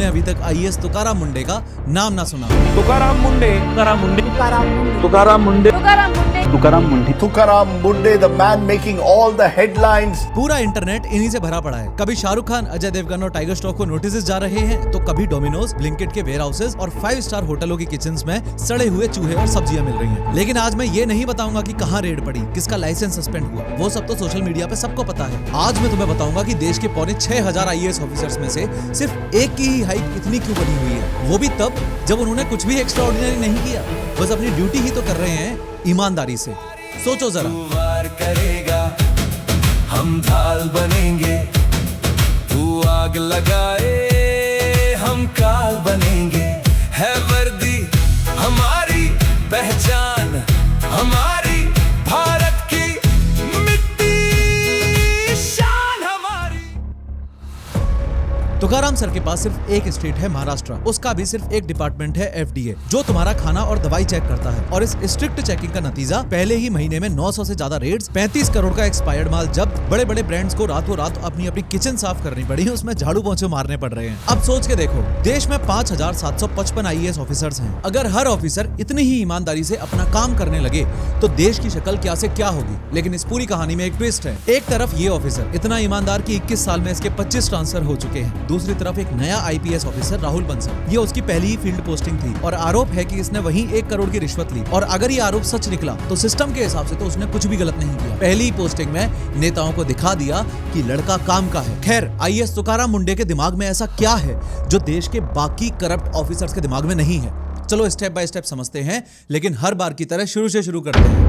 तुमने अभी तक आईएएस तुकाराम मुंडे का नाम ना सुना। तुकाराम मुंडे, तुकाराम मुंडे, तुकाराम मुंडे, तुकाराम मुंडे, तुकाराम मुंडे, the man making all the headlines. पूरा इंटरनेट इन्हीं से भरा पड़ा है। कभी शाहरुख खान, अजय देवगन और टाइगर श्रॉफ को नोटिस जा रहे हैं, तो कभी डोमिनोज, ब्लिंकिट के वेयर हाउसेज और 5 स्टार होटलों की किचन्स में सड़े हुए चूहे और सब्जियां मिल रही हैं। लेकिन आज मैं ये नहीं बताऊंगा कि कहाँ रेड पड़ी, किसका लाइसेंस सस्पेंड हुआ, वो सब तो सोशल मीडिया पे सबको पता है। आज मैं तुम्हें बताऊंगा कि देश के पौने 6000 आईएएस ऑफिसर्स में से सिर्फ एक की ही हाइट इतनी क्यों बनी हुई है, वो भी तब जब उन्होंने कुछ भी एक्स्ट्राऑर्डिनरी नहीं किया, बस अपनी ड्यूटी ही तो कर रहे हैं ईमानदारी से। सोचो जरा। वार करेगा, हम ढाल बनेंगे, तू आग लगाए, हम काल बनेंगे। है वर्दी हमारी पहचान, हमारी भारत की मिट्टी, शान हमारी। तुकाराम सर के पास सिर्फ एक स्टेट है, महाराष्ट्र। उसका भी सिर्फ एक डिपार्टमेंट है, एफडीए, जो तुम्हारा खाना और दवाई चेक करता है। और इस स्ट्रिक्ट चेकिंग का नतीजा पहले ही महीने में 900 से ज्यादा रेड्स, 35 करोड़ का एक्सपायर्ड माल जब्त, बड़े बड़े ब्रांड्स को रातों रात अपनी अपनी किचन साफ करनी पड़ी है, उसमें झाड़ू पोंछे मारने पड़ रहे हैं। अब सोच के देखो, देश में 5755 आईएएस ऑफिसर्स हैं। अगर हर ऑफिसर इतनी ही ईमानदारी से अपना काम करने लगे तो देश की शक्ल क्या से क्या होगी। लेकिन इस पूरी कहानी में एक ट्विस्ट है। एक तरफ ये ऑफिसर इतना ईमानदार कि 21 साल में इसके 25 ट्रांसफर हो चुके हैं। दूसरी तरफ एक नया आईपीएस ऑफिसर राहुल बंसल, ये उसकी पहली ही फील्ड पोस्टिंग थी और आरोप है कि इसने वहीं 1 करोड़ की रिश्वत ली। और अगर ये आरोप सच निकला तो सिस्टम के हिसाब से तो उसने कुछ भी गलत नहीं किया। पहली ही पोस्टिंग में नेताओं को दिखा दिया कि लड़का काम का है। खैर, आईएएस तुकाराम मुंडे के दिमाग में ऐसा क्या है जो देश के बाकी करप्ट ऑफिसर्स के दिमाग में नहीं है। चलो स्टेप बाय स्टेप समझते हैं, लेकिन हर बार की तरह शुरू से शुरू करते हैं।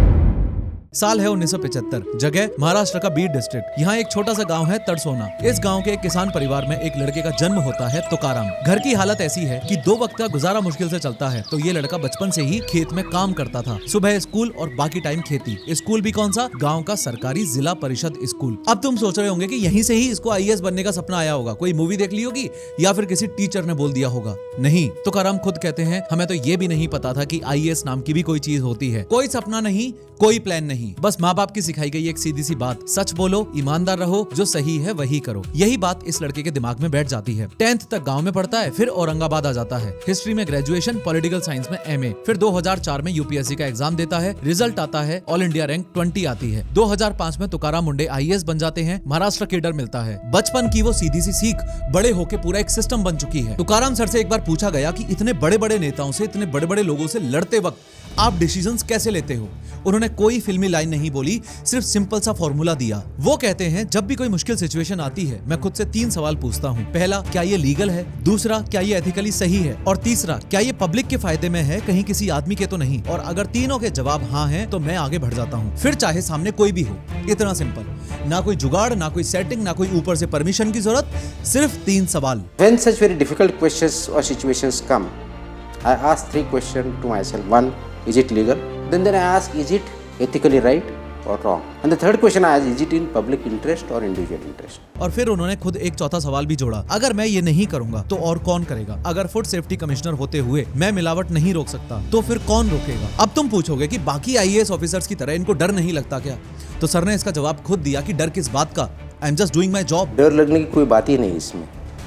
साल है 1975, जगह महाराष्ट्र का बीड डिस्ट्रिक्ट। यहाँ एक छोटा सा गांव है तड़सोना। इस गांव के एक किसान परिवार में एक लड़के का जन्म होता है, तुकाराम। घर की हालत ऐसी है कि 2 वक्त का गुजारा मुश्किल से चलता है, तो ये लड़का बचपन से ही खेत में काम करता था। सुबह स्कूल और बाकी टाइम खेती। स्कूल भी कौन सा? गाँव का सरकारी जिला परिषद स्कूल। अब तुम सोच रहे होंगे कि यहीं से ही इसको आईएएस बनने का सपना आया होगा, कोई मूवी देख ली होगी या फिर किसी टीचर ने बोल दिया होगा। नहीं, तुकाराम खुद कहते हैं, हमें तो ये भी नहीं पता था कि आईएएस नाम की भी कोई चीज होती है। कोई सपना नहीं, कोई प्लान नहीं, बस माँ बाप की सिखाई गई एक सीधी सी बात, सच बोलो, ईमानदार रहो, जो सही है वही करो। यही बात इस लड़के के दिमाग में बैठ जाती है। 10th तक गांव में पढ़ता है, फिर औरंगाबाद आ जाता है। हिस्ट्री में ग्रेजुएशन, पॉलिटिकल साइंस में एमए, फिर 2004 में यूपीएससी का एग्जाम देता है, रिजल्ट आता है, ऑल इंडिया रैंक 20 आती है। 2005 में तुकाराम मुंडे आईएएस बन जाते हैं, महाराष्ट्र केडर मिलता है। बचपन की वो सीधी सी सीख बड़े होके पूरा एक सिस्टम बन चुकी है। तुकाराम सर से एक बार पूछा गया कि इतने बड़े बड़े नेताओं से, इतने बड़े बड़े लोगों से लड़ते वक्त आप डिसीजंस कैसे लेते हो? उन्होंने कोई फिल्मी लाइन नहीं बोली, सिर्फ सिंपल सा फॉर्मूला दिया। वो कहते हैं, जब भी कोई मुश्किल सिचुएशन आती है, मैं खुद से 3 सवाल पूछता हूँ। पहला, क्या ये लीगल है? दूसरा, क्या ये एथिकली सही है? और तीसरा, क्या ये पब्लिक के फायदे में है, कहीं किसी आदमी के तो नहीं? और अगर तीनों के जवाब हाँ हैं, तो मैं आगे बढ़ जाता हूँ, फिर चाहे सामने कोई भी हो। इतना सिंपल। ना कोई जुगाड़, ना कोई सेटिंग, ना कोई ऊपर से परमिशन की जरूरत, सिर्फ 3 सवाल। When such very difficult questions or situations come, I ask 3 questions to myself. 1, is it legal? Then I ask, is it ethically right or wrong? And the third question I ask, is it in public interest or individual interest? और फिर उन्होंने खुद एक चौथा सवाल भी जोड़ा, अगर मैं ये नहीं करूंगा तो और कौन करेगा? अगर फूड सेफ्टी कमिश्नर होते हुए मैं मिलावट नहीं रोक सकता तो फिर कौन रोकेगा? अब तुम पूछोगे कि बाकी आईएएस ऑफिसर्स की तरह इनको डर नहीं लगता क्या? तो सर ने इसका जवाब खुद दिया कि डर किस बात का, I am just doing my job. डर लगने की कोई बात ही नहीं इसमें।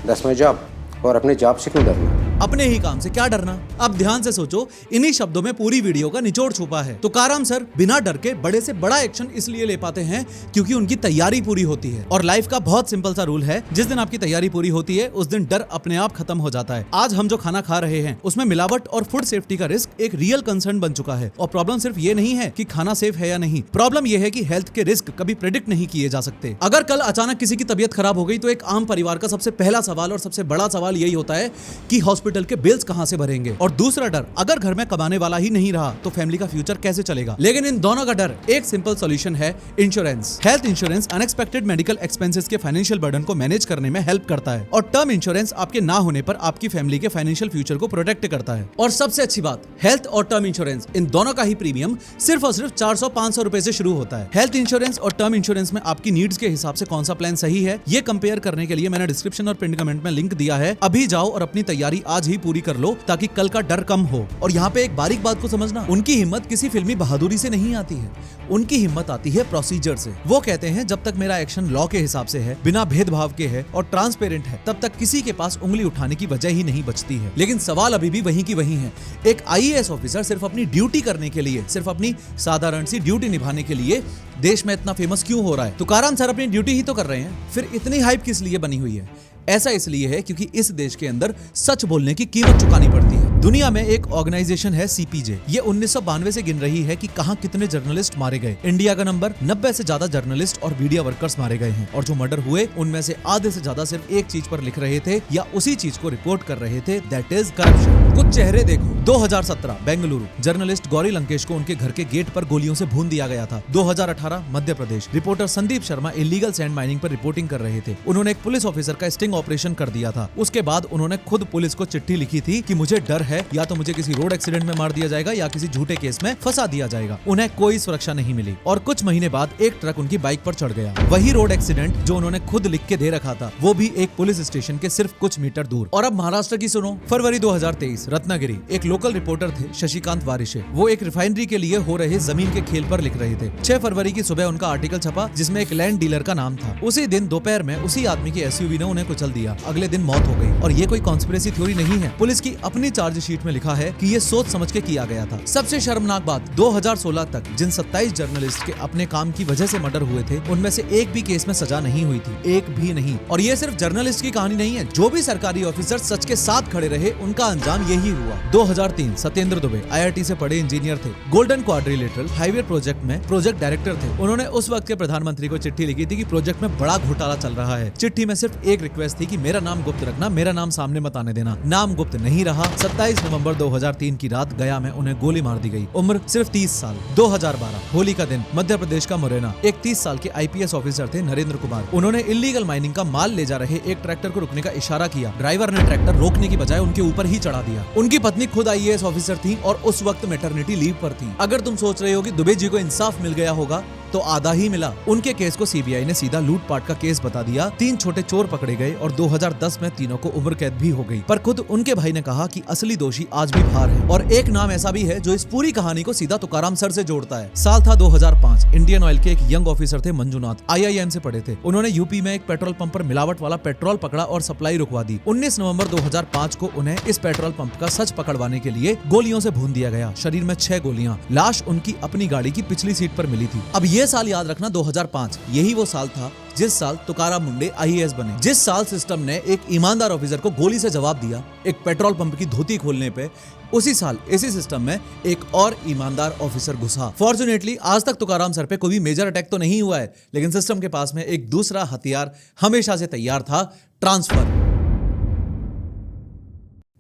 That's my job. और अपने जॉब से क्यों डरना? अपने ही काम से क्या डरना? अब ध्यान से सोचो, इन्हीं शब्दों में पूरी वीडियो का निचोड़ छुपा है। तुकाराम सर बिना डर के बड़े से बड़ा एक्शन इसलिए ले पाते हैं क्योंकि उनकी तैयारी पूरी होती है। और लाइफ का बहुत सिंपल सा रूल है, जिस दिन आपकी तैयारी पूरी होती है उस दिन डर अपने आप खत्म हो जाता है। आज हम जो खाना खा रहे हैं उसमें मिलावट और फूड सेफ्टी का रिस्क एक रियल कंसर्न बन चुका है। और प्रॉब्लम सिर्फ ये नहीं है कि खाना सेफ है या नहीं, प्रॉब्लम ये है कि हेल्थ के रिस्क कभी प्रेडिक्ट नहीं किए जा सकते। अगर कल अचानक किसी की तबीयत खराब हो गई तो एक आम परिवार का सबसे पहला सवाल और सबसे बड़ा सवाल यही होता है कि हॉस्पिटल के बिल्स कहां से भरेंगे। और दूसरा डर, अगर घर में कमाने वाला ही नहीं रहा तो फैमिली का फ्यूचर कैसे चलेगा? लेकिन इन दोनों का डर एक सिंपल सॉल्यूशन है, insurance. Health insurance unexpected medical expenses के फाइनेंशियल बर्डन को मैनेज करने में हेल्प करता है और टर्म इंश्योरेंस आपके ना होने पर आपकी फैमिली के फाइनेंशियल फ्यूचर को प्रोटेक्ट करता है। और सबसे अच्छी बात, हेल्थ और टर्म इंश्योरेंस इन दोनों का ही प्रीमियम सिर्फ और सिर्फ 400-500 रुपए से शुरू होता है। हेल्थ इंश्योरेंस और टर्म इंश्योरेंस में आपकी नीड्स के हिसाब से कौन सा प्लान सही है, ये कंपेयर करने के लिए मैंने डिस्क्रिप्शन और पिन कमेंट में लिंक दिया है। अभी जाओ और अपनी तैयारी आज ही पूरी कर लो ताकि कल का डर कम हो। और यहाँ पे एक बारीक बात को समझना, उनकी हिम्मत किसी फिल्मी बहादुरी से नहीं आती है, उनकी हिम्मत आती है प्रोसीजर से। वो कहते हैं जब तक मेरा एक्शन लॉ के हिसाब से है, बिना भेदभाव के है और ट्रांसपेरेंट है, तब तक किसी के पास उंगली उठाने की वजह ही नहीं बचती है। लेकिन सवाल अभी भी वहीं की वहीं है। एक आईएएस ऑफिसर सिर्फ अपनी ड्यूटी करने के लिए, सिर्फ अपनी साधारण सी ड्यूटी निभाने के लिए देश में इतना फेमस क्यों हो रहा है? तुकाराम सर अपनी ड्यूटी ही तो कर रहे हैं, फिर इतनी हाइप किस लिए बनी हुई है? ऐसा इसलिए है क्योंकि इस देश के अंदर सच बोलने की कीमत चुकानी पड़ती है। दुनिया में एक ऑर्गेनाइजेशन है सीपीजे, ये 1992 से गिन रही है कि कहां कितने जर्नलिस्ट मारे गए। इंडिया का नंबर 90 से ज्यादा जर्नलिस्ट और मीडिया वर्कर्स मारे गए हैं, और जो मर्डर हुए उनमें से आधे से ज्यादा सिर्फ एक चीज पर लिख रहे थे या उसी चीज को रिपोर्ट कर रहे थे, दैट इज करप्शन। कुछ चेहरे देखो। 2017 बेंगलुरु, जर्नलिस्ट गौरी लंकेश को उनके घर के गेट पर गोलियों से भून दिया गया था। 2018 Madhya Pradesh, reporter Sandeep Sharma illegal sand mining पर रिपोर्टिंग कर रहे थे। उन्होंने एक पुलिस ऑफिसर का स्टिंग ऑपरेशन कर दिया था। उसके बाद उन्होंने खुद पुलिस को चिट्ठी लिखी थी कि मुझे डर है या तो मुझे किसी रोड एक्सीडेंट में मार दिया जाएगा या किसी झूठे केस में फंसा दिया जाएगा। उन्हें कोई सुरक्षा नहीं मिली और कुछ महीने बाद एक ट्रक उनकी बाइक पर चढ़ गया। वही रोड एक्सीडेंट जो उन्होंने खुद लिख के दे रखा था, वो भी एक पुलिस स्टेशन के सिर्फ कुछ मीटर दूर। और अब महाराष्ट्र की सुनो। फरवरी 2023, रत्नागिरी, एक लोकल रिपोर्टर थे शशिकांत वारिशे। वो एक रिफाइनरी के लिए हो रहे जमीन के खेल पर लिख रहे थे। 6 फरवरी की सुबह उनका आर्टिकल छपा जिसमें एक लैंड डीलर का नाम था। उसी दिन दोपहर में उसी आदमी की एसयूवी ने उन्हें कुचल दिया। अगले दिन मौत हो गई। और ये कोई कॉन्स्पिरेसी थ्योरी नहीं है, पुलिस की अपनी चार्जशीट में लिखा है कि ये सोच समझ के किया गया था। सबसे शर्मनाक बात, 2016 तक जिन 27 जर्नलिस्ट के अपने काम की वजह से मर्डर हुए थे, उनमें से एक भी केस में सजा नहीं हुई थी, एक भी नहीं। और ये सिर्फ जर्नलिस्ट की कहानी नहीं है, जो भी सरकारी ऑफिसर सच के साथ खड़े रहे उनका अंजाम यही हुआ। 2003, सत्येंद्र दुबे IIT से पढ़े इंजीनियर थे। गोल्डन क्वाड्रिलेटरल हाईवे प्रोजेक्ट में प्रोजेक्ट डायरेक्टर थे। उन्होंने उस वक्त के प्रधानमंत्री को चिट्ठी लिखी थी कि प्रोजेक्ट में बड़ा घोटाला चल रहा है। चिट्ठी में सिर्फ एक रिक्वेस्ट थी कि मेरा नाम गुप्त रखना, मेरा नाम सामने मत आने देना। नाम गुप्त नहीं रहा। 27 नवंबर 2003 की रात गया में उन्हें गोली मार दी गई। उम्र सिर्फ 30 साल। 2012 होली का दिन, मध्य प्रदेश का मुरैना, एक 30 साल के IPS ऑफिसर थे नरेंद्र कुमार। उन्होंने इलीगल माइनिंग का माल ले जा रहे एक ट्रैक्टर को रुकने का इशारा किया। ड्राइवर ने ट्रैक्टर रोकने की बजाय उनके ऊपर ही चढ़ा दिया। उनकी पत्नी खुद IAS ऑफिसर थी और उस वक्त मैटरनिटी लीव पर थी। अगर तुम सोच रहे हो कि दुबे जी को इंसाफ मिल गया होगा, तो आधा ही मिला। उनके केस को CBI ने सीधा लूटपाट का केस बता दिया। 3 छोटे चोर पकड़े गए और 2010 में तीनों को उम्र कैद भी हो गई। पर खुद उनके भाई ने कहा कि असली दोषी आज भी बाहर है। और एक नाम ऐसा भी है जो इस पूरी कहानी को सीधा तुकाराम सर से जोड़ता है। साल था 2005। इंडियन ऑयल के एक यंग ऑफिसर थे मंजुनाथ, IIM से पढ़े थे। उन्होंने यूपी में एक पेट्रोल पंप पर मिलावट वाला पेट्रोल पकड़ा और सप्लाई रुकवा दी। 19 नवंबर 2005 को उन्हें इस पेट्रोल पंप का सच पकड़वाने के लिए गोलियों से भून दिया गया। शरीर में 6 गोलियां। लाश उनकी अपनी गाड़ी की पिछली सीट पर मिली थी। अब ये साल याद रखना, 2005, यही वो साल था जिस साल तुकाराम मुंडे IAS बने। जिस साल सिस्टम ने एक ईमानदार ऑफिसर को गोली से जवाब दिया एक पेट्रोल पंप की धोती खोलने पे, उसी साल इसी सिस्टम में एक और ईमानदार ऑफिसर घुसा। फॉर्चुनेटली आज तक तुकाराम सर पे कोई भी मेजर अटैक तो नहीं हुआ है, लेकिन सिस्टम के पास में एक दूसरा हथियार हमेशा से तैयार था, ट्रांसफर।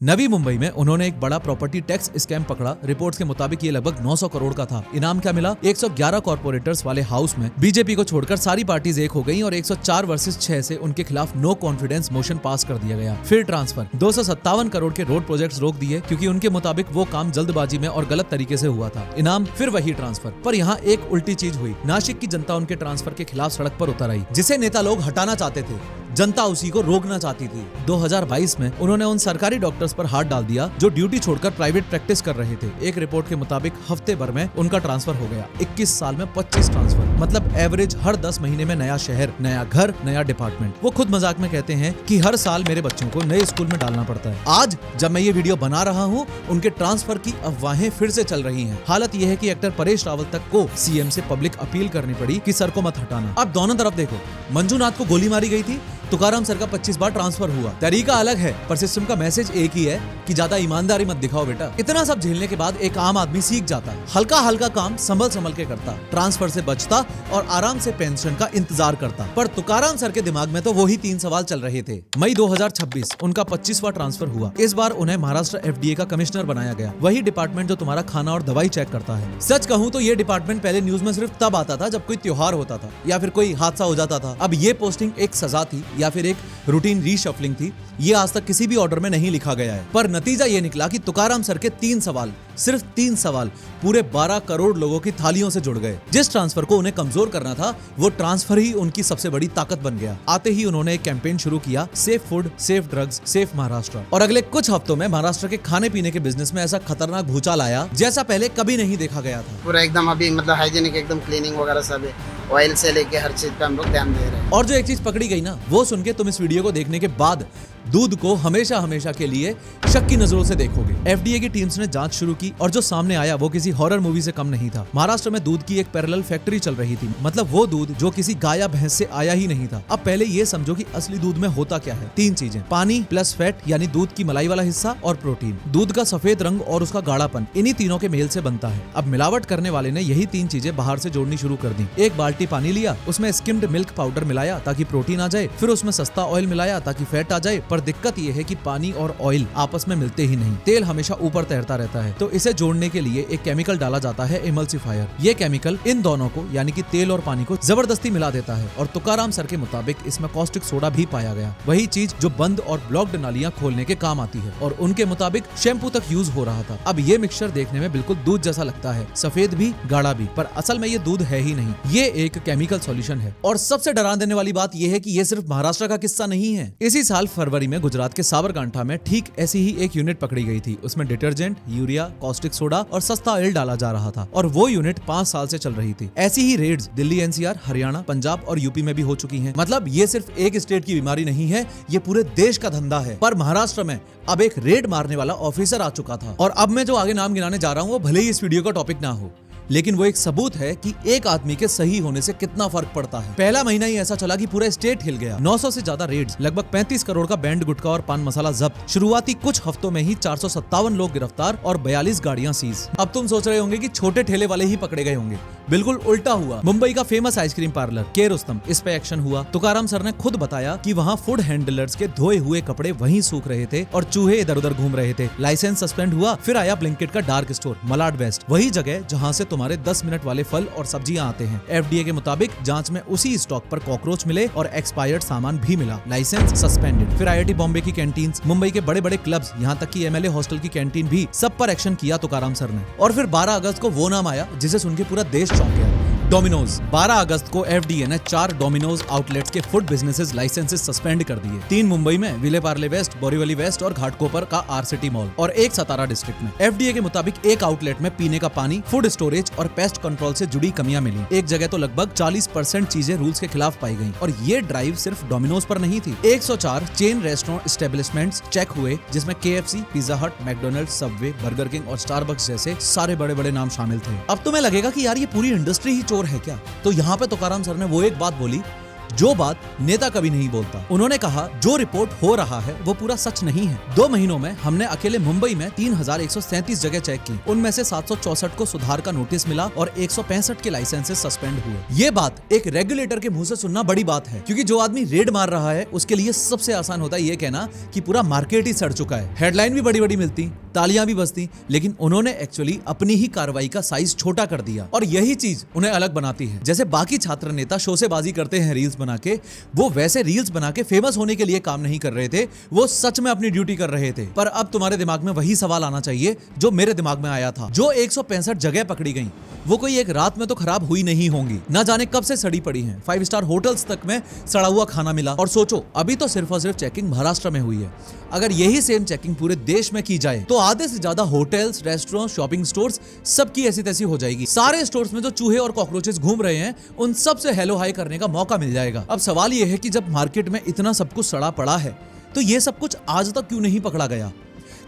नवी मुंबई में उन्होंने एक बड़ा प्रॉपर्टी टैक्स स्कैम पकड़ा। रिपोर्ट्स के मुताबिक ये लगभग 900 करोड़ का था। इनाम क्या मिला? 111 कॉर्पोरेटर्स वाले हाउस में बीजेपी को छोड़कर सारी पार्टीज एक हो गई और 104 वर्सेस 6 से उनके खिलाफ नो कॉन्फिडेंस मोशन पास कर दिया गया। फिर ट्रांसफर, 257 करोड़ के रोड प्रोजेक्ट्स रोक दिए क्योंकि उनके मुताबिक वो काम जल्दबाजी में और गलत तरीके से हुआ था। इनाम फिर वही ट्रांसफर। पर यहाँ एक उल्टी चीज हुई। नासिक की जनता उनके ट्रांसफर के खिलाफ सड़क पर उतर आई। जिसे नेता लोग हटाना चाहते थे, जनता उसी को रोकना चाहती थी। 2022 में उन्होंने उन सरकारी डॉक्टर्स पर हाथ डाल दिया जो ड्यूटी छोड़कर प्राइवेट प्रैक्टिस कर रहे थे। एक रिपोर्ट के मुताबिक हफ्ते भर में उनका ट्रांसफर हो गया। 21 साल में 25 ट्रांसफर, मतलब एवरेज हर 10 महीने में नया शहर, नया घर, नया डिपार्टमेंट। वो खुद मजाक में कहते हैं कि हर साल मेरे बच्चों को नए स्कूल में डालना पड़ता है। आज जब मैं ये वीडियो बना रहा हूँ, उनके ट्रांसफर की अफवाहें फिर से चल रही हैं। हालत यह है कि एक्टर परेश रावल तक को CM से पब्लिक अपील करनी पड़ी कि सर को मत हटाना। अब दोनों तरफ देखो, मंजुनाथ को गोली मारी गई थी, तुकाराम सर का 25 बार ट्रांसफर हुआ। तरीका अलग है पर सिस्टम का मैसेज एक ही है कि ज्यादा ईमानदारी मत दिखाओ बेटा। इतना सब झेलने के बाद एक आम आदमी सीख जाता है, हल्का हल्का काम संभल के करता, ट्रांसफर से बचता और आराम से पेंशन का इंतजार करता। पर तुकाराम सर के दिमाग में तो वही 3 सवाल चल रहे थे। मई 2026 उनका 25वां ट्रांसफर हुआ। इस बार उन्हें महाराष्ट्र FDA का कमिश्नर बनाया गया, वही डिपार्टमेंट जो तुम्हारा खाना और दवाई चेक करता है। सच कहूँ तो ये डिपार्टमेंट पहले न्यूज में सिर्फ तब आता था जब कोई त्योहार होता था या फिर कोई हादसा हो जाता था। अब ये पोस्टिंग एक सजा थी या फिर एक रूटीन रीशफलिंग थी, ये आज तक किसी भी ऑर्डर में नहीं लिखा गया है। पर नतीजा ये निकला कि तुकाराम सर के 3 सवाल, सिर्फ 3 सवाल पूरे 12 करोड़ लोगों की थालियों से जुड़ गए। जिस ट्रांसफर को उन्हें कमजोर करना था, वो ट्रांसफर ही उनकी सबसे बड़ी ताकत बन गया। आते ही उन्होंने एक कैंपेन शुरू किया, safe food, safe drugs, safe Maharashtra. और अगले कुछ हफ्तों में महाराष्ट्र के खाने पीने के बिजनेस में ऐसा खतरनाक भूचाल आया जैसा पहले कभी नहीं देखा गया था। पूरा एकदम अभी मतलब हाइजीनिक, एकदम क्लीनिंग वगैरह सब है, ऑयल से लेके हर चीज पे हम लोग ध्यान दे रहे हैं। और जो एक चीज पकड़ी गई ना, वो सुन के तुम इस वीडियो को देखने के बाद दूध को हमेशा हमेशा के लिए शक की नजरों से देखोगे। एफडीए की टीम्स ने जांच शुरू की और जो सामने आया वो किसी हॉरर मूवी से कम नहीं था। महाराष्ट्र में दूध की एक पैरेलल फैक्ट्री चल रही थी, मतलब वो दूध जो किसी गाय या भैंस से आया ही नहीं था। अब पहले ये समझो कि असली दूध में होता क्या है। 3 चीजें, पानी प्लस फैट यानी दूध की मलाई वाला हिस्सा और प्रोटीन। दूध का सफेद रंग और उसका गाढ़ापन, इन्हीं तीनों के मेल से बनता है। अब मिलावट करने वाले ने यही 3 चीजें बाहर से जोड़नी शुरू कर दी। एक बाल्टी पानी लिया, उसमें स्किम्ड मिल्क पाउडर मिलाया ताकि प्रोटीन आ जाए, फिर उसमें सस्ता ऑयल मिलाया ताकि फैट आ जाए। पर दिक्कत ये है कि पानी और ऑयल आपस में मिलते ही नहीं, तेल हमेशा ऊपर तैरता रहता है। तो इसे जोड़ने के लिए एक केमिकल डाला जाता है, इमल्सिफायर। ये केमिकल इन दोनों को यानी कि तेल और पानी को जबरदस्ती मिला देता है। और तुकाराम सर के मुताबिक इसमें कॉस्टिक सोडा भी पाया गया, वही चीज जो बंद और ब्लॉक्ड नालियां खोलने के काम आती है। और उनके मुताबिक शैम्पू तक यूज हो रहा था। अब ये मिक्सचर देखने में बिल्कुल दूध जैसा लगता है, सफेद भी गाढ़ा भी, पर असल में ये दूध है ही नहीं, ये एक केमिकल सॉल्यूशन है। और सबसे डरा देने वाली बात यह है कि ये सिर्फ महाराष्ट्र का किस्सा नहीं है। इसी साल फरवरी में गुजरात के साबरकांठा में ठीक ऐसी ही एक यूनिट पकड़ी गई थी। उसमें डिटर्जेंट, यूरिया, कॉस्टिक सोडा और सस्ता ऑयल डाला जा रहा था और वो यूनिट 5 साल से चल रही थी। ऐसी ही रेड्स दिल्ली, एनसीआर, हरियाणा, पंजाब और यूपी में भी हो चुकी हैं। मतलब ये सिर्फ एक स्टेट की बीमारी नहीं है, ये पूरे देश का धंधा है। पर महाराष्ट्र में अब एक रेड मारने वाला ऑफिसर आ चुका था। और अब मैं जो आगे नाम गिनाने जा रहा हूँ वो भले ही इस वीडियो का टॉपिक ना हो, लेकिन वो एक सबूत है कि एक आदमी के सही होने से कितना फर्क पड़ता है। पहला महीना ही ऐसा चला कि पूरा स्टेट हिल गया। 900 से ज्यादा रेड्स, लगभग 35 करोड़ का बैंड गुटखा और पान मसाला जब्त। शुरुआती कुछ हफ्तों में ही 457 लोग गिरफ्तार और 42 गाड़ियां सीज। अब तुम सोच रहे होंगे कि छोटे ठेले वाले ही पकड़े गए होंगे, बिल्कुल उल्टा हुआ। मुंबई का फेमस आइसक्रीम पार्लर के रुस्तम, इस पे एक्शन हुआ। तुकाराम सर ने खुद बताया कि वहाँ फूड हैंडलर्स के धोए हुए कपड़े वहीं सूख रहे थे और चूहे इधर उधर घूम रहे थे। लाइसेंस सस्पेंड हुआ। फिर आया ब्लिंकिट का डार्क स्टोर मलाड वेस्ट, वही जगह जहाँ से तुम्हारे 10 मिनट वाले फल और सब्जियां आते हैं। एफडीए के मुताबिक जांच में उसी स्टॉक पर कॉकरोच मिले और एक्सपायर्ड सामान भी मिला। Licence suspended. फिर आईआईटी बॉम्बे की कैंटीन, मुंबई के बड़े बड़े क्लब्स, यहाँ तक कि एमएलए हॉस्टल की कैंटीन भी, सब पर एक्शन किया तुकाराम सर ने। और फिर 12 अगस्त को वो नाम आया जिसे सुन के पूरा देश चौंक गया, डोमिनोज। 12 अगस्त को एफडीए ने 4 डोमिनोज आउटलेट्स के फूड बिजनेसेस लाइसेंसेस सस्पेंड कर दिए। 3 मुंबई में, विले पार्ले वेस्ट, बोरीवली वेस्ट और घाटकोपर का आरसिटी मॉल, और 1 सतारा डिस्ट्रिक्ट में। एफडीए के मुताबिक एक आउटलेट में पीने का पानी, फूड स्टोरेज और पेस्ट कंट्रोल से जुड़ी कमियां मिली। एक जगह तो लगभग 40% चीजें रूल्स के खिलाफ पाई गई। और ये ड्राइव सिर्फ डोमिनोज पर नहीं थी। 104 चेन रेस्टोरेंट एस्टेब्लिशमेंट्स चेक हुए, जिसमें केएफसी, पिज्जा हट, मैकडोनल्ड्स, सबवे, बर्गर किंग और स्टारबक्स जैसे सारे बड़े बड़े नाम शामिल थे। अब तुम्हें लगेगा कि यार ये पूरी इंडस्ट्री ही चोर है क्या? तो यहाँ पे तुकाराम सर ने वो एक बात बोली जो बात नेता कभी नहीं बोलता। उन्होंने कहा जो रिपोर्ट हो रहा है वो पूरा सच नहीं है। 2 महीनों में हमने अकेले मुंबई में 3137 जगह चेक की। उनमें से 764 को सुधार का नोटिस मिला और 165 के लाइसेंसेस सस्पेंड हुए। ये बात एक रेगुलेटर के मुंह से सुनना बड़ी बात है, क्योंकि जो आदमी रेड मार रहा है उसके लिए सबसे आसान होता है ये कहना कि पूरा मार्केट ही सड़ चुका है। हेडलाइन भी बड़ी बड़ी मिलती, तालियां भी बजती, लेकिन उन्होंने एक्चुअली अपनी ही कार्रवाई का साइज छोटा कर दिया। और यही चीज उन्हें अलग बनाती है। जैसे बाकी छात्र नेता शोसेबाजी करते हैं रील्स बना के, वो वैसे रील्स बना के फेमस होने के लिए काम नहीं कर रहे थे, वो सच में अपनी ड्यूटी कर रहे थे। पर अब तुम्हारे दिमाग में वही सवाल आना चाहिए जो मेरे दिमाग में आया था। जो 165 जगह पकड़ी गई वो कोई एक रात में तो खराब हुई नहीं होंगी, ना जाने कब से सड़ी पड़ी हैं। 5 स्टार होटल्स तक में सड़ा हुआ खाना मिला। और सोचो अभी तो सिर्फ और सिर्फ चेकिंग महाराष्ट्र में हुई है। अगर यही सेम चेकिंग पूरे देश में की जाए तो आधे से ज्यादा होटल्स, रेस्टोरेंट, शॉपिंग स्टोर्स सबकी ऐसी तैसी हो जाएगी। सारे स्टोर्स में जो चूहे और कॉकरोचेस घूम रहे हैं उन सब से हेलो हाई करने का मौका मिल जाएगा। अब सवाल यह है कि जब मार्केट में इतना सब कुछ सड़ा पड़ा है तो ये सब कुछ आज तक क्यों नहीं पकड़ा गया?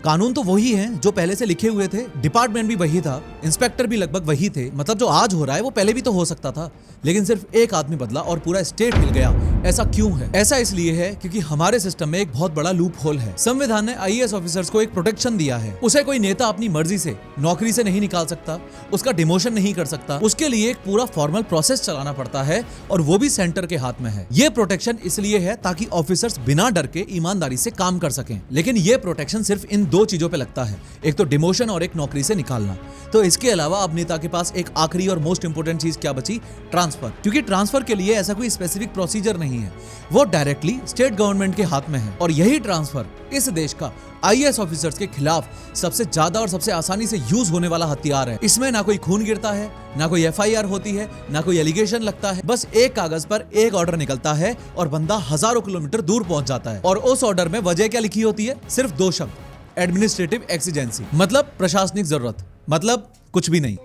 कानून तो वही हैं जो पहले से लिखे हुए थे, डिपार्टमेंट भी वही था, इंस्पेक्टर भी लगभग वही थे। मतलब जो आज हो रहा है वो पहले भी तो हो सकता था, लेकिन सिर्फ एक आदमी बदला और पूरा स्टेट हिल गया। ऐसा क्यों है? ऐसा इसलिए है क्योंकि हमारे सिस्टम में एक बहुत बड़ा लूप होल है। संविधान ने आईएएस ऑफिसर्स को एक प्रोटेक्शन दिया है। उसे कोई नेता अपनी मर्जी से नौकरी से नहीं निकाल सकता, उसका डिमोशन नहीं कर सकता, उसके लिए एक पूरा फॉर्मल प्रोसेस चलाना पड़ता है और वो भी सेंटर के हाथ में है। ये प्रोटेक्शन इसलिए है ताकि ऑफिसर्स बिना डर के ईमानदारी से काम कर सकें। लेकिन ये प्रोटेक्शन सिर्फ इन 2 चीजों पे लगता है, एक तो डिमोशन और एक नौकरी से निकालना। तो इसके अलावा अब नेता के पास एक आखिरी और मोस्ट इंपोर्टेंट चीज क्या बची? ट्रांसफर। क्योंकि ट्रांसफर के लिए ऐसा कोई स्पेसिफिक प्रोसीजर नहीं नहीं है, वो डायरेक्टली स्टेट गवर्नमेंट के हाथ में है। और यही ट्रांसफर इस देश का आईएएस ऑफिसर्स के खिलाफ सबसे ज्यादा और सबसे आसानी से यूज होने वाला हथियार है। इसमें ना कोई खून गिरता है, ना कोई एफआईआर होती है, ना कोई एलिगेशन लगता है, बस एक कागज पर एक ऑर्डर निकलता है और बंदा हजारों किलोमीटर दूर पहुंच जाता है। और उस ऑर्डर में वजह क्या लिखी होती है? सिर्फ 2 शब्द, एडमिनिस्ट्रेटिव एक्सीजेंसी, मतलब प्रशासनिक जरूरत, मतलब कुछ भी नहीं।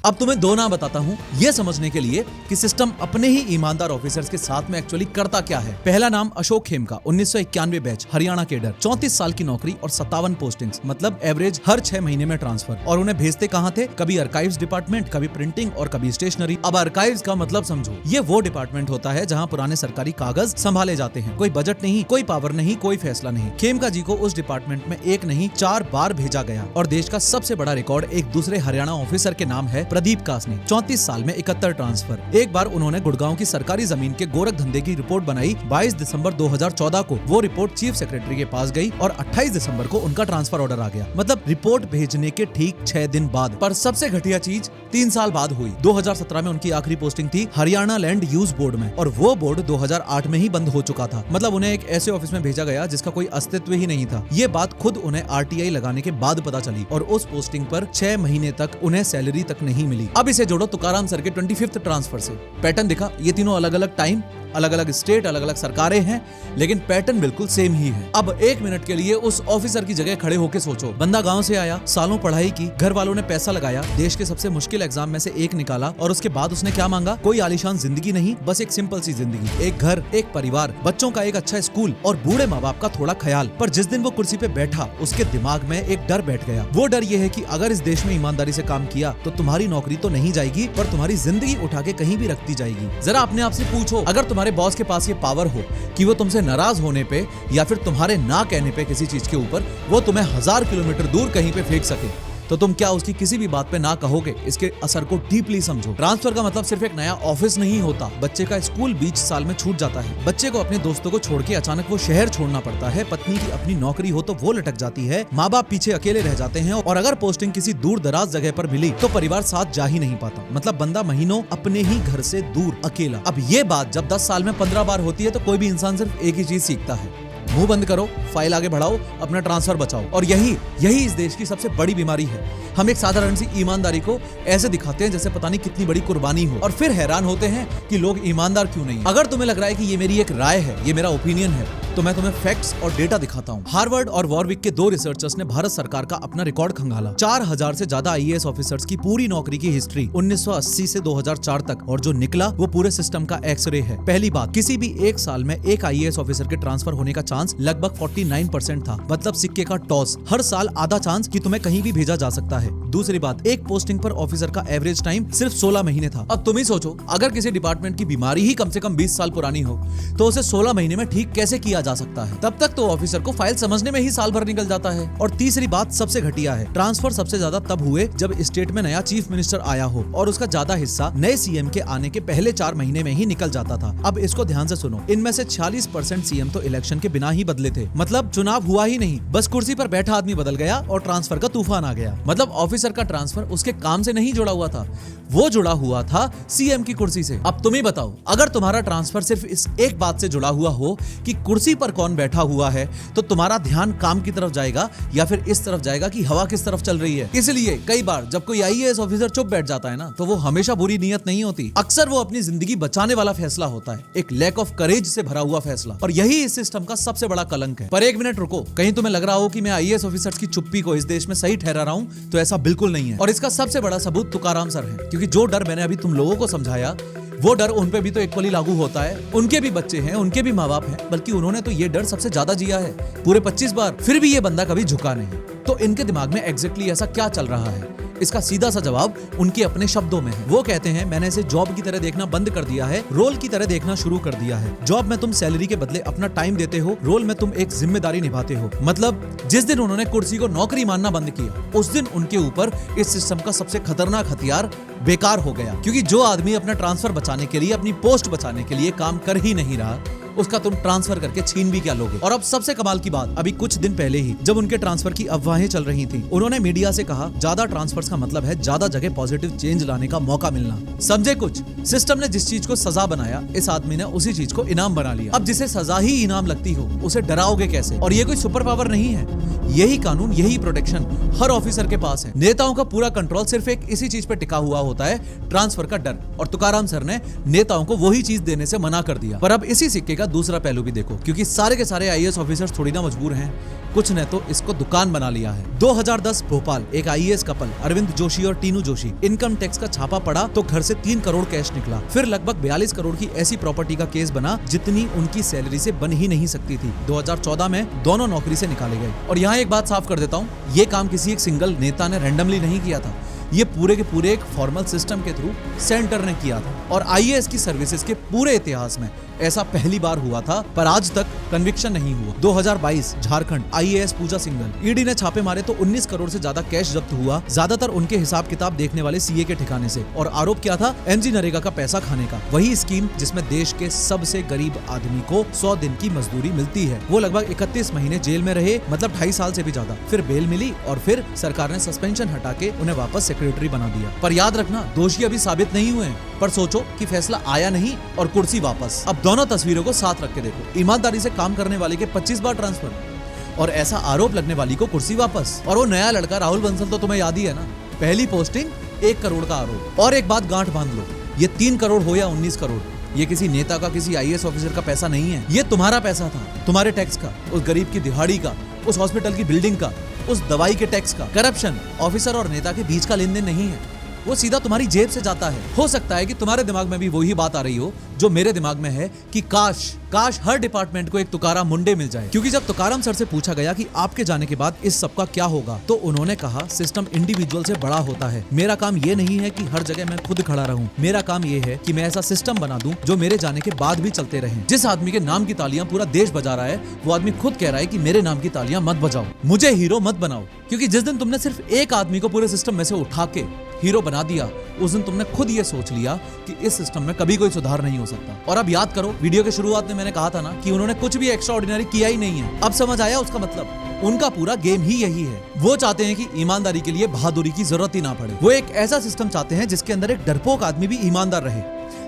अब तुम्हें 2 नाम बताता हूं यह समझने के लिए कि सिस्टम अपने ही ईमानदार ऑफिसर्स के साथ में एक्चुअली करता क्या है। पहला नाम अशोक खेमका, 1991 बैच, हरियाणा केडर, 34 साल की नौकरी और 57 पोस्टिंग्स, मतलब एवरेज हर 6 महीने में ट्रांसफर। और उन्हें भेजते कहां थे? कभी आर्काइव्स डिपार्टमेंट, कभी प्रिंटिंग और कभी स्टेशनरी। अब आर्काइव्स का मतलब समझो, ये वो डिपार्टमेंट होता है जहां पुराने सरकारी कागज संभाले जाते हैं। कोई बजट नहीं, कोई पावर नहीं, कोई फैसला नहीं। खेमका जी को उस डिपार्टमेंट में 1 नहीं 4 बार भेजा गया। और देश का सबसे बड़ा रिकॉर्ड एक दूसरे हरियाणा ऑफिसर के नाम है, प्रदीप कासनी, 34 साल में 71 ट्रांसफर। एक बार उन्होंने गुड़गांव की सरकारी जमीन के गोरख धंधे की रिपोर्ट बनाई। 22 दिसंबर 2014 को वो रिपोर्ट चीफ सेक्रेटरी के पास गई और 28 दिसंबर को उनका ट्रांसफर ऑर्डर आ गया, मतलब रिपोर्ट भेजने के ठीक 6 दिन बाद। पर सबसे घटिया चीज 3 साल बाद हुई। 2017 में उनकी आखिरी पोस्टिंग थी हरियाणा लैंड यूज बोर्ड में, और वो बोर्ड 2008 में ही बंद हो चुका था। मतलब उन्हें एक ऐसे ऑफिस में भेजा गया जिसका कोई अस्तित्व ही नहीं था। ये बात खुद उन्हें आरटीआई लगाने के बाद पता चली, और उस पोस्टिंग पर 6 महीने तक उन्हें सैलरी तक नहीं मिली। अब इसे जोड़ो तुकाराम सर के 25th ट्रांसफर से। पैटर्न दिखा, ये तीनों अलग अलग टाइम, अलग अलग स्टेट, अलग अलग सरकारें हैं, लेकिन पैटर्न बिल्कुल सेम ही है। अब 1 मिनट के लिए उस ऑफिसर की जगह खड़े होकर सोचो। बंदा गांव से आया, सालों पढ़ाई की, घर वालों ने पैसा लगाया, देश के सबसे मुश्किल एग्जाम में से एक निकाला, और उसके बाद उसने क्या मांगा? कोई आलीशान जिंदगी नहीं, बस एक सिंपल सी जिंदगी, एक घर, एक परिवार, बच्चों का एक अच्छा स्कूल और बूढ़े माँ बाप का थोड़ा ख्याल। पर जिस दिन वो कुर्सी पे बैठा, उसके दिमाग में एक डर बैठ गया। वो डर ये है कि अगर इस देश में ईमानदारी से काम किया तो तुम्हारी नौकरी तो नहीं जाएगी, पर तुम्हारी जिंदगी उठा के कहीं भी रख दी जाएगी। जरा अपने आप से पूछो, अगर तुम्हारे बॉस के पास ये पावर हो कि वो तुमसे नाराज होने पे या फिर तुम्हारे ना कहने पे किसी चीज के ऊपर वो तुम्हें 1000 किलोमीटर दूर कहीं पे फेंक सके, तो तुम क्या उसकी किसी भी बात पे ना कहोगे? इसके असर को डीपली समझो। ट्रांसफर का मतलब सिर्फ एक नया ऑफिस नहीं होता। बच्चे का स्कूल 20 साल में छूट जाता है, बच्चे को अपने दोस्तों को छोड़ के अचानक वो शहर छोड़ना पड़ता है, पत्नी की अपनी नौकरी हो तो वो लटक जाती है, माँ बाप पीछे अकेले रह जाते हैं, और अगर पोस्टिंग किसी दूर दराज जगह पर मिली तो परिवार साथ जा ही नहीं पाता। मतलब बंदा महीनों अपने ही घर से दूर, अकेला। अब ये बात जब 10 साल में 15 बार होती है तो कोई भी इंसान सिर्फ एक ही चीज सीखता है, मुंह बंद करो, फाइल आगे बढ़ाओ, अपना ट्रांसफर बचाओ। और यही इस देश की सबसे बड़ी बीमारी है। हम एक साधारण सी ईमानदारी को ऐसे दिखाते हैं जैसे पता नहीं कितनी बड़ी कुर्बानी हो, और फिर हैरान होते हैं कि लोग ईमानदार क्यों नहीं। अगर तुम्हें लग रहा है कि ये मेरी एक राय है, ये मेरा ओपिनियन है, तो मैं तुम्हें फैक्ट्स और डेटा दिखाता हूँ। हार्वर्ड और वॉरविक के 2 रिसर्चर्स ने भारत सरकार का अपना रिकॉर्ड खंगाला। 4000 से ज्यादा आईएएस ऑफिसर्स की पूरी नौकरी की हिस्ट्री 1980 से 2004 तक, और जो निकला वो पूरे सिस्टम का एक्सरे है। पहली बात, किसी भी एक साल में एक आईएएस ऑफिसर के ट्रांसफर होने का चांस लगभग 49% था, मतलब सिक्के का टॉस। हर साल आधा चांस कि तुम्हें कहीं भी भेजा जा सकता है। दूसरी बात, एक पोस्टिंग पर ऑफिसर का एवरेज टाइम सिर्फ 16 महीने था। अब तुम ही सोचो, अगर किसी डिपार्टमेंट की बीमारी ही कम से कम 20 साल पुरानी हो तो उसे 16 महीने में ठीक कैसे किया जा सकता है? तब तक तो ऑफिसर को फाइल समझने में ही साल भर निकल जाता है। और तीसरी बात सबसे घटिया है, ट्रांसफर सबसे ज्यादा तब हुए जब स्टेट में नया चीफ मिनिस्टर आया हो, और उसका ज्यादा हिस्सा नए सीएम के आने के पहले 4 महीने में ही निकल जाता था। अब इसको ध्यान से सुनो, इनमें से 46% सीएम तो इलेक्शन के बिना ही बदले थे, मतलब चुनाव हुआ ही नहीं, बस कुर्सी पर बैठा आदमी बदल गया और ट्रांसफर का तूफान आ गया। मतलब ऑफिसर का ट्रांसफर उसके काम से नहीं जुड़ा हुआ था, वो जुड़ा हुआ था सीएम की कुर्सी से। अब तुम ही बताओ, अगर तुम्हारा ट्रांसफर सिर्फ इस एक बात से जुड़ा हुआ हो कि कुर्सी पर कौन बैठा हुआ है, तो तुम्हारा ध्यान काम की तरफ जाएगा या फिर इस तरफ जाएगा कि हवा किस तरफ चल रही है? इसलिए कई बार जब कोई आईएएस ऑफिसर चुप बैठ जाता है ना, तो वो हमेशा बुरी नीयत नहीं होती, अक्सर वो अपनी जिंदगी बचाने वाला फैसला होता है, एक लैक ऑफ करेज से भरा हुआ फैसला। और यही इस सिस्टम का सबसे बड़ा कलंक है। पर एक मिनट रुको, कहीं तुम्हें लग रहा हो कि मैं आईएएस ऑफिसर्स की चुप्पी को इस देश में सही ठहरा रहा हूं, तो ऐसा बिल्कुल नहीं है। और इसका सबसे बड़ा सबूत तुकाराम सर है, क्योंकि जो डर मैंने अभी तुम लोगों को समझाया वो डर उन पे भी तो इक्वली लागू होता है। उनके भी बच्चे हैं, उनके भी माँ बाप हैं, बल्कि उन्होंने तो ये डर सबसे ज्यादा जिया है, पूरे 25 बार। फिर भी ये बंदा कभी झुका नहीं। तो इनके दिमाग में एग्जैक्टली ऐसा क्या चल रहा है? इसका सीधा सा जवाब उनके अपने शब्दों में है। वो कहते हैं, मैंने इसे जॉब की तरह देखना बंद कर दिया है, रोल की तरह देखना शुरू कर दिया है। जॉब में तुम सैलरी के बदले अपना टाइम देते हो, रोल में तुम एक जिम्मेदारी निभाते हो। मतलब जिस दिन उन्होंने कुर्सी को नौकरी मानना बंद किया, उस दिन उनके ऊपर इस सिस्टम का सबसे खतरनाक हथियार बेकार हो गया। क्योंकि जो आदमी अपना ट्रांसफर बचाने के लिए, अपनी पोस्ट बचाने के लिए काम कर ही नहीं रहा, उसका तुम ट्रांसफर करके छीन भी क्या लोगे। और अब सबसे कमाल की बात, अभी कुछ दिन पहले ही जब उनके ट्रांसफर की अफवाहें चल रही थी, उन्होंने मीडिया से कहा ज्यादा ट्रांसफर्स का मतलब है ज्यादा जगह पॉजिटिव चेंज लाने का मौका मिलना। समझे कुछ? सिस्टम ने जिस चीज को सजा बनाया, इस आदमी ने उसी चीज को इनाम बना लिया। अब जिसे सजा ही इनाम लगती हो, उसे डराओगे कैसे? और ये कोई सुपर पावर नहीं है, यही कानून, यही प्रोटेक्शन हर ऑफिसर के पास है। नेताओं का पूरा कंट्रोल सिर्फ एक इसी चीज पे टिका हुआ होता है, ट्रांसफर का डर। और तुकाराम सर ने नेताओं को वही चीज देने से मना कर दिया। पर अब इसी सिक्के का दूसरा पहलू भी देखो, क्योंकि सारे के सारे आईएएस ऑफिसर्स थोड़ी ना मजबूर हैं, कुछ ने तो इसको दुकान बना लिया है। 2010 भोपाल, एक आईएएस कपल अरविंद जोशी और टीनू जोशी, इनकम टैक्स का छापा पड़ा तो घर से 3 करोड़ कैश निकला। फिर लगभग 42 करोड़ की ऐसी प्रॉपर्टी का केस बना जितनी उनकी सैलरी से बन ही नहीं सकती थी। 2014 में दोनों नौकरी से निकाले गए। और यहाँ एक बात साफ कर देता हूँ, ये काम किसी एक सिंगल नेता ने रैंडमली नहीं किया था, ये पूरे के पूरे एक फॉर्मल सिस्टम के थ्रू सेंटर ने किया था। और आईएएस की सर्विसेज के पूरे इतिहास में ऐसा पहली बार हुआ था, पर आज तक कन्विक्शन नहीं हुआ। 2022 झारखंड, आईएएस पूजा सिंघल, ईडी ने छापे मारे तो 19 करोड़ से ज्यादा कैश जब्त हुआ, ज्यादातर उनके हिसाब किताब देखने वाले सीए के ठिकाने से। और आरोप क्या था? एमजी नरेगा का पैसा खाने का। वही स्कीम जिसमें देश के सबसे गरीब आदमी को 100 दिन की मजदूरी मिलती है। वो लगभग 31 महीने जेल में रहे, मतलब 2.5 साल से भी ज्यादा। फिर बेल मिली और फिर सरकार ने सस्पेंशन हटा के उन्हें वापस सेक्रेटरी बना दिया। पर याद रखना, दोषी अभी साबित नहीं हुए हैं। पर सोचो कि फैसला आया नहीं और कुर्सी वापस। अब दोनों तस्वीरों को साथ रख के देखो, ईमानदारी से काम करने वाले के 25 बार ट्रांसफर और ऐसा आरोप लगने वाली को कुर्सी वापस। और वो नया लड़का राहुल बंसल तो तुम्हें याद ही है ना, पहली पोस्टिंग 1 करोड़ का आरोप। और एक बात गांठ बांध लो, ये 3 करोड़ हो या 19 करोड़, ये किसी नेता का, किसी आईएएस ऑफिसर का पैसा नहीं है, ये तुम्हारा पैसा था, तुम्हारे टैक्स का, उस गरीब की दिहाड़ी का, उस हॉस्पिटल की बिल्डिंग का, उस दवाई के टैक्स का। करप्शन ऑफिसर और नेता के बीच का लेन देन नहीं है, वो सीधा तुम्हारी जेब से जाता है। हो सकता है कि तुम्हारे दिमाग में भी वही बात आ रही हो जो मेरे दिमाग में है कि काश हर डिपार्टमेंट को एक तुकाराम मुंडे मिल जाए। क्योंकि जब तुकाराम सर से पूछा गया कि आपके जाने के बाद इस सब का क्या होगा, तो उन्होंने कहा सिस्टम इंडिविजुअल से बड़ा होता है। मेरा काम ये नहीं है कि हर जगह मैं खुद खड़ा रहूं, मेरा काम ये है कि मैं ऐसा सिस्टम बना दूं जो मेरे जाने के बाद भी चलते रहें। जिस आदमी के नाम की तालियां पूरा देश बजा रहा है, वो आदमी खुद कह रहा है कि मेरे नाम की तालियां मत बजाओ, मुझे हीरो मत बनाओ। क्योंकि जिस दिन तुमने सिर्फ एक आदमी को पूरे सिस्टम में से उठा के हीरो बना दिया, उस दिन तुमने खुद ये सोच लिया कि इस सिस्टम में कभी कोई सुधार नहीं हो सकता। और अब याद करो, वीडियो के शुरुआत में मैंने कहा था ना कि उन्होंने कुछ भी एक्स्ट्रा ऑर्डिनरी किया ही नहीं है। अब समझ आया उसका मतलब? उनका पूरा गेम ही यही है। वो चाहते हैं कि ईमानदारी के लिए बहादुरी की जरूरत ही ना पड़े। वो एक ऐसा सिस्टम चाहते हैं जिसके अंदर एक डरपोक आदमी भी ईमानदार रहे,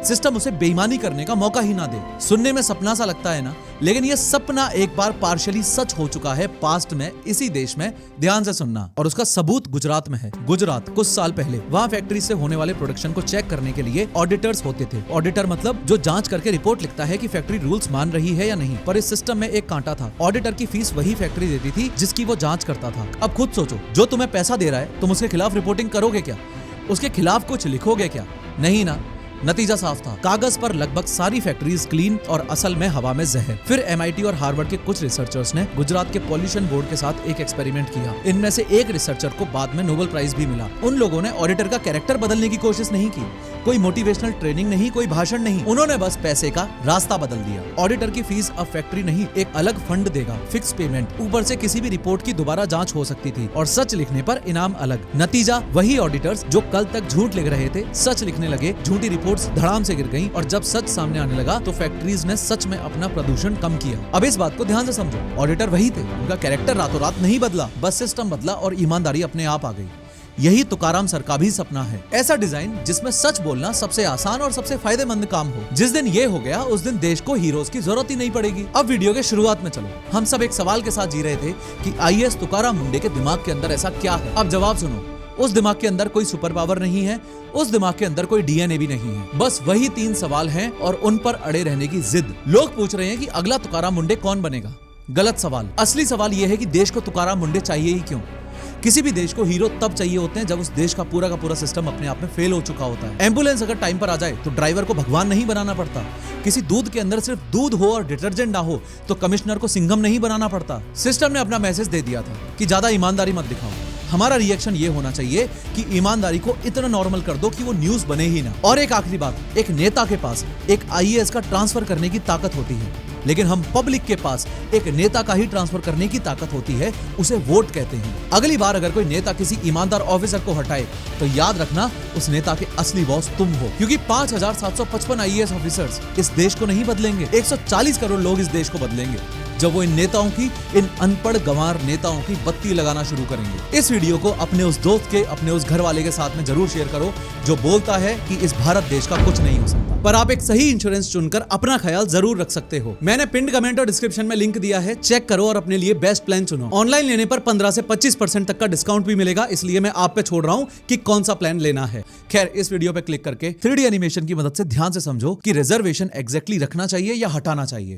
सिस्टम उसे बेईमानी करने का मौका ही ना दे। सुनने में सपना सा लगता है ना, लेकिन ये सपना एक बार पार्शियली सच हो चुका है पास्ट में, इसी देश में। ध्यान से सुनना। और उसका सबूत गुजरात में है। गुजरात कुछ साल पहले वहाँ फैक्ट्री से होने वाले प्रोडक्शन को चेक करने के लिए ऑडिटर्स होते थे। ऑडिटर मतलब जो जांच करके रिपोर्ट लिखता है कि फैक्ट्री रूल्स मान रही है या नहीं। पर इस सिस्टम में एक कांटा था, ऑडिटर की फीस वही फैक्ट्री देती थी जिसकी वो जांच करता था। अब खुद सोचो, जो तुम्हें पैसा दे रहा है, तुम उसके खिलाफ रिपोर्टिंग करोगे क्या? उसके खिलाफ कुछ लिखोगे क्या? नहीं ना। नतीजा साफ था, कागज पर लगभग सारी फैक्ट्रीज क्लीन और असल में हवा में जहर। फिर एमआईटी और हार्वर्ड के कुछ रिसर्चर्स ने गुजरात के पॉल्यूशन बोर्ड के साथ एक एक्सपेरिमेंट किया। इनमें से एक रिसर्चर को बाद में नोबेल प्राइज भी मिला। उन लोगों ने ऑडिटर का कैरेक्टर बदलने की कोशिश नहीं की, कोई मोटिवेशनल ट्रेनिंग नहीं, कोई भाषण नहीं, उन्होंने बस पैसे का रास्ता बदल दिया। ऑडिटर की फीस अब फैक्ट्री नहीं, एक अलग फंड देगा, फिक्स पेमेंट, ऊपर से किसी भी रिपोर्ट की दोबारा जांच हो सकती थी और सच लिखने पर इनाम अलग। नतीजा, वही ऑडिटर्स जो कल तक झूठ लिख रहे थे, सच लिखने लगे, झूठी रिपोर्ट्स धड़ाम से गिर गईं और जब सच सामने आने लगा तो फैक्ट्रीज ने सच में अपना प्रदूषण कम किया। अब इस बात को ध्यान से समझो, ऑडिटर वही थे, उनका कैरेक्टर रातों रात नहीं बदला, बस सिस्टम बदला और ईमानदारी अपने आप आ गई। यही तुकाराम सर का भी सपना है, ऐसा डिजाइन जिसमें सच बोलना सबसे आसान और सबसे फायदेमंद काम हो। जिस दिन ये हो गया उस दिन देश को हीरोज की जरूरत ही नहीं पड़ेगी। अब वीडियो के शुरुआत में चलो, हम सब एक सवाल के साथ जी रहे थे कि आईएएस तुकाराम मुंडे के दिमाग के अंदर ऐसा क्या है। अब जवाब सुनो, उस दिमाग के अंदर कोई सुपर पावर नहीं है, उस दिमाग के अंदर कोई डीएनए भी नहीं है, बस वही 3 सवाल हैं और उन पर अड़े रहने की जिद। लोग पूछ रहे हैं कि अगला तुकाराम मुंडे कौन बनेगा। गलत सवाल। असली सवाल यह है कि देश को तुकाराम मुंडे चाहिए ही क्यों। किसी भी देश को हीरो तब चाहिए होते हैं जब उस देश का पूरा सिस्टम अपने आप में फेल हो चुका होता है। एम्बुलेंस अगर टाइम पर आ जाए तो ड्राइवर को भगवान नहीं बनाना पड़ता। किसी दूध के अंदर सिर्फ दूध हो और डिटर्जेंट ना हो तो कमिश्नर को सिंघम नहीं बनाना पड़ता। सिस्टम ने अपना मैसेज दे दिया था कि ज्यादा ईमानदारी मत दिखाओ। हमारा रिएक्शन ये होना चाहिए कि ईमानदारी को इतना नॉर्मल कर दो कि वो न्यूज बने ही ना। और एक आखिरी बात, एक नेता के पास एक आईएएस का ट्रांसफर करने की ताकत होती है। लेकिन हम पब्लिक के पास एक नेता का ही ट्रांसफर करने की ताकत होती है, उसे वोट कहते हैं। अगली बार अगर कोई नेता किसी ईमानदार ऑफिसर को हटाए तो याद रखना उस नेता के असली बॉस तुम हो, क्योंकि 5,755 आईएएस ऑफिसर्स इस देश को नहीं बदलेंगे, 140 करोड़ लोग इस देश को बदलेंगे जब वो इन नेताओं की, इन अनपढ़ गंवार नेताओं की बत्ती लगाना शुरू करेंगे। इस वीडियो को अपने उस दोस्त के, अपने उस घर वाले के साथ में जरूर शेयर करो जो बोलता है कि इस भारत देश का कुछ नहीं हो सकता। पर आप एक सही इंश्योरेंस चुनकर अपना ख्याल जरूर रख सकते हो। मैंने पिंड कमेंट और डिस्क्रिप्शन में लिंक दिया है, चेक करो और अपने लिए बेस्ट प्लान चुनो। ऑनलाइन लेने पर 15 से 25% तक का डिस्काउंट भी मिलेगा, इसलिए मैं आप पे छोड़ रहा हूँ कि कौन सा प्लान लेना है। खैर, इस वीडियो पे क्लिक करके 3D एनिमेशन की मदद से ध्यान से समझो कि रिजर्वेशन एग्जैक्टली रखना चाहिए या हटाना चाहिए।